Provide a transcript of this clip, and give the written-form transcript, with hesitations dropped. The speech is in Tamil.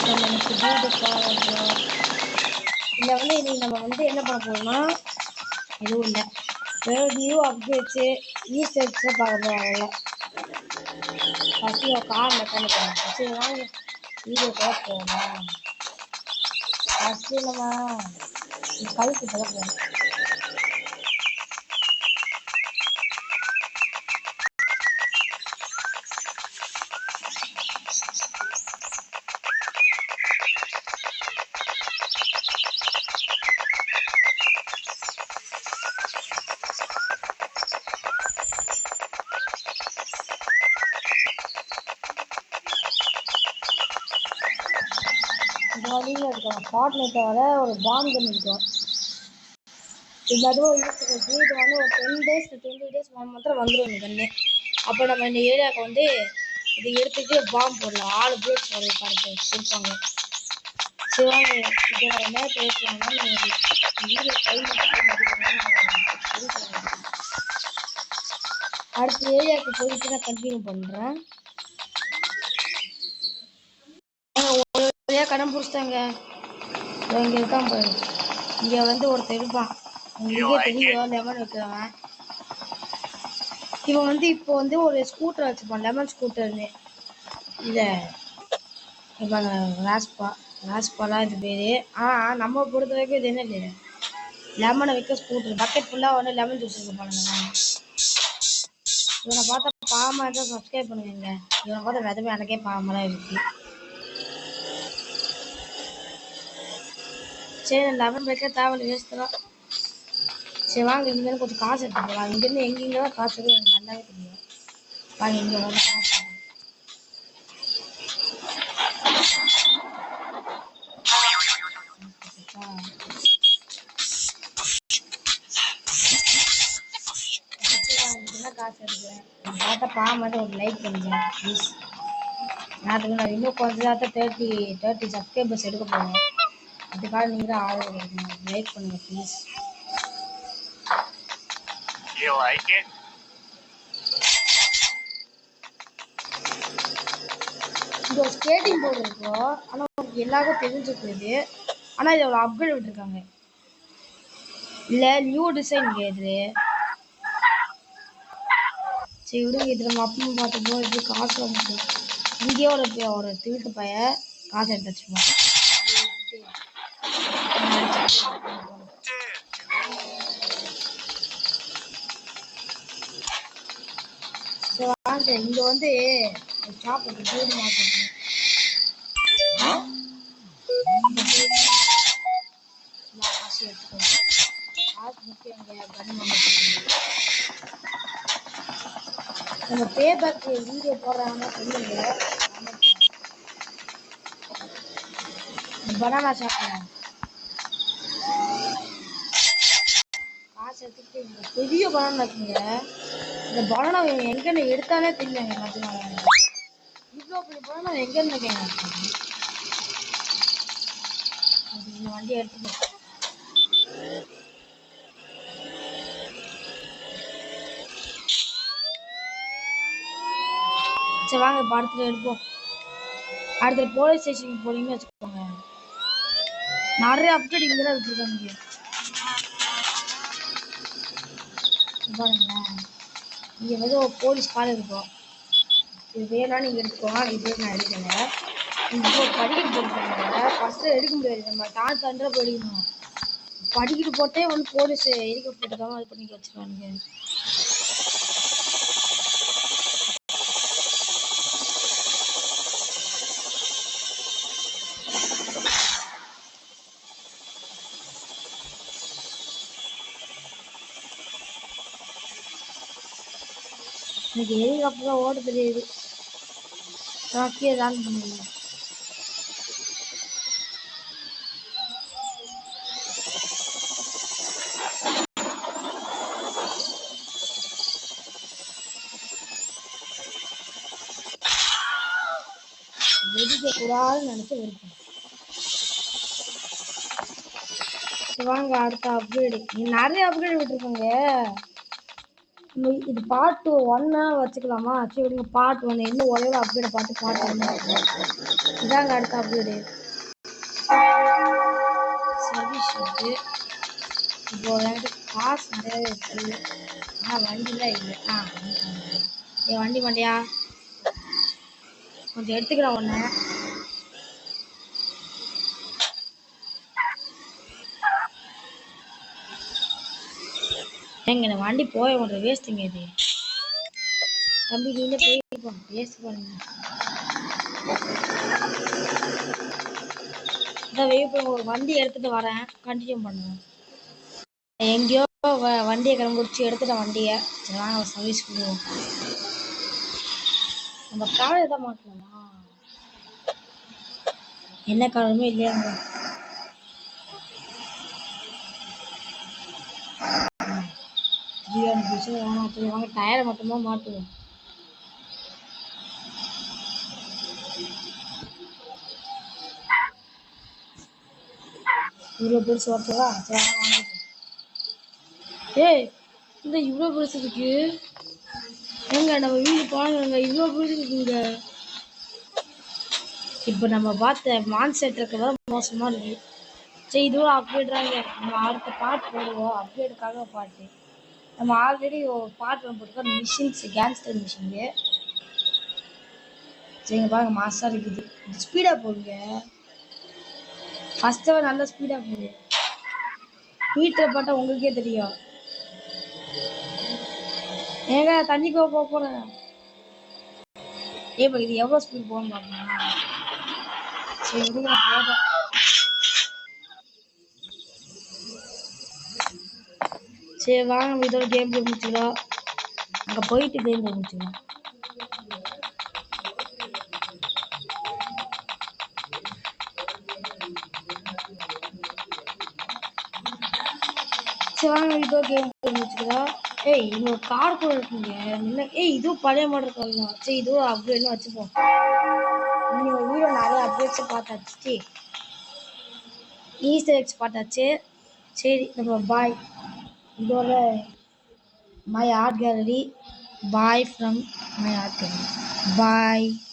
நமக்கு வீடு பாருங்க. இதில் வந்து இன்னைக்கு நம்ம வந்து என்ன பண்ண போறோம்னா எதுவும் இல்லை, வெறும் நியூ அப்டேட்ஸு ஈஸ்டர்ஸை பார்க்க போகிறோம். ஃபஸ்ட்டு ஒரு கார் மெக்கானிக் பண்ணணும். சரி வாங்க வீடியோ கூட போகலாம். ஃபஸ்ட்டு நம்ம கழுத்து தான் போகணும். வழியில் இருக்கோம் ஃபார்ட்நைட்டை வர ஒரு பாம் கன் இருக்கும். இது அதுவும் யூஸ் இது வந்து ஒரு 10 days 20 days மாத்திரம் வந்துடும் இந்த கன்று. அப்போ நம்ம இந்த ஏரியாவுக்கு வந்து இது எடுத்துகிட்டு பாம் போடலாம். 6 புல்லட்ஸ் வர கொடுப்பாங்க. சிவாங்க இதோட மேப் எடுக்கலாம்னா வீடியோ அடுத்த ஏரியாவுக்கு போயிட்டு நான் கண்டினியூ பண்ணுறேன். கடன் பிடிச்சிட்டாங்க. இங்கே இருக்கான் பாரு. இங்கே வந்து ஒருத்தர் இருப்பான், உங்களுக்கே தெரியும், லெமன் வைக்கிறவன். இவன் வந்து இப்போ வந்து ஒரு ஸ்கூட்டர் வச்சுப்பான், லெமன் ஸ்கூட்டர்னு. இதை இப்போ ராஸ்பாலாம் இது பேர். ஆனால் நம்ம பொறுத்த வரைக்கும் இது என்ன இல்லை, லெமனை வைக்க ஸ்கூட்டர். பக்கெட் ஃபுல்லாக வந்து லெமன் ஜூஸ் இருக்க பாருங்க. இவனை பார்த்தா பாவமாக இருந்தால் சப்ஸ்கிரைப் பண்ணுவீங்க. இவனை பார்த்தா விதமே எனக்கே பாவமாக இருக்கு. சரி லெமன் வைக்க தேவையில்ல, வேஸ்ட் தான். சரி வாங்க இங்கேருந்து கொஞ்சம் காசு எடுத்து போகலாம். இங்கேருந்து எங்கெங்கே தான் காசு எடுத்து எனக்கு நல்லாவே தெரியும். வாங்க இங்கே வந்து காசு காசு எடுக்கிறேன். பார்த்தா பாவம் ஒரு லைக் பண்ணுங்க ப்ளீஸ். நான் இன்னும் கொஞ்சம் தான் 30 சப்ஸ்கிரைபர்ஸ் எடுக்க போகிறேன். அதுக்காக நீங்கள் தான் ஆதரவு கொடுக்கணும். லைக் பண்ணுங்க ப்ளீஸ். இங்கே ஒரு ஸ்கேட்டிங் போர்டு இருக்கும், ஆனால் உங்களுக்கு எல்லாருக்கும் தெரிஞ்சுக்குது. ஆனால் இதை ஒரு அப்கிரேட் விட்டுருக்காங்க. இல்லை நியூ டிசைன் இது. சரி விடுங்க, இது நம்ம அப்பா பார்த்தப்போ இது காசு வந்துச்சு. இங்கேயே ஒரு திருட்டு பைய காசு எடுத்து வச்சுப்போம். சரி வாங்க இங்கே வந்து ஷாப் இருக்கு, வீடு மார்க்கெட். காசு எடுத்துக்கோங்க, காசு முக்கியங்க. நம்ம பே பேக் வீடியோ போடுறாங்கன்னா சொல்லுங்க. பனானா ஷாப்ல காசு எடுத்துக்கிட்டு பெரிய பனானா இருக்குங்க. இந்த பனானா எங்கன்னு எடுத்தாலே தெரியுங்க. இவ்வளோ பெரிய பனானா எங்கன்னு இந்த வண்டி எடுத்துக்கோ. சரி வாங்க படத்துல எடுப்போம். அடுத்த போலீஸ் ஸ்டேஷனுக்கு போறீங்கன்னு வச்சுக்கோங்க, நிறைய அப்டேட் இங்கே தான் வச்சுருக்காங்க. பாருங்களேன், இங்கே வந்து ஒரு போலீஸ் கார் இருக்கும். இது வேணா நீங்கள் எடுத்துக்கோங்க. இது நான் எடுக்கலை. இங்கே ஒரு படிக்கட்டு போட்டுருக்காங்க. ஃபஸ்ட்டு எடுக்க முடியாது, நம்ம தாண்டா போய் எடுக்கணும். படிக்கட்டு போட்டே வந்து போலீஸ் ஹெலிகாப்டர் அது பண்ணி வச்சுருக்காங்க. எனக்கு ஹெலிகாப்டர் தான் ஓட தெரியுது. கீழே லேண்ட் பண்ணுவீங்க. வெடிக்க கூடாதுன்னு நினைச்சு வெடிப்பேன். வாங்க அடுத்த அப்கிரேடு. நிறைய அப்கிரேட் விட்டுருக்காங்க. இது பார்ட் 1 வச்சுக்கலாமா? சரி பார்ட் 1 இன்னும் ஒரே அப்கிரேட் பார்த்து பார்ட் 1 இதாங்க அடுத்த அப்கிரேடு. இருக்கு. இப்போ என்கிட்ட காசு நிறையவே இருக்குது. ஆனால் வண்டிலாம் இல்லை. என் வண்டி மாட்டியா கொஞ்சம் எடுத்துக்கிறேன் ஒன்று. எங்க இந்த வண்டி போய மாட்டேன், வேஸ்ட்டுங்க இது. தம்பி நீங்க போய் வேஸ்ட் பண்ணுங்க. இதான் வெயிட் ஒரு வண்டி எடுத்துட்டு வரேன், கண்டினியூ பண்ணுவேன். எங்கேயோ வண்டியை கிளம்பிடிச்சு எடுத்துட்டேன் வண்டியை. சரி வாங்க சர்வீஸ் பண்ணுவோம். நம்ம கார் எதாவது மாட்டலாமா? என்ன காரணமே இல்லையாங்க. வாங்க டயரை மட்டுமா மாட்டுவோம். இவ்வளோ பெருசு ஓட்டுவா? சரி வாங்க. ஏய் இந்த இவ்வளோ பெருசு இருக்கு. ஏங்க நம்ம வீடு போனாங்க இவ்வளோ பெருசு இருக்குங்க. இப்போ நம்ம பார்த்த மான்செட் இருக்கிறதா மோசமாக இருக்கு. சரி இதுவும் அப்டேட்றாங்க. நம்ம அடுத்த பாட்டு போடுவோம், அப்டேட்டுக்காக பாட்டு. நம்ம ஆல்ரெடி பாட்டு போட்டுருக்கோம், மிஷின்ஸ் கேங்ஸ்டர் மிஷின்ஸு. சரிங்க பாருங்க மாசாக இருக்குது. இது ஸ்பீடாக போடுங்க. ஃபஸ்ட்டு நல்லா ஸ்பீடாக போகுது. மீட்டரை பார்த்தா உங்களுக்கே தெரியும். ஏங்க தண்ணிக்கு போகிறேன். ஏப்பா இது எவ்வளோ ஸ்பீட் போகணும் பார்க்கணும். சரி போதும். சரி வாங்க நம்ம இதோட கேம் பிளே முடிச்சுக்கலாம். அங்கே போயிட்டு கேம் பிளே முடிச்சுக்கலாம். சரி வாங்க இதோட கேம் பிளே முடிச்சுக்கலாம். ஏய் இன்னொரு கார் கூட இருக்குங்க. ஏய் இதுவும் பழைய மாடல் கார் தான். சரி இதுவும் அப்டேட்னு வச்சுப்போம். இன்னொரு வீடியோ நிறைய அப்டேட்ஸை பார்த்தாச்சு. ஈஸ்டர் எக்ஸ் பார்த்தாச்சு. சரி நம்ம பாய். இதோட my art gallery. Bye from my art gallery. Bye.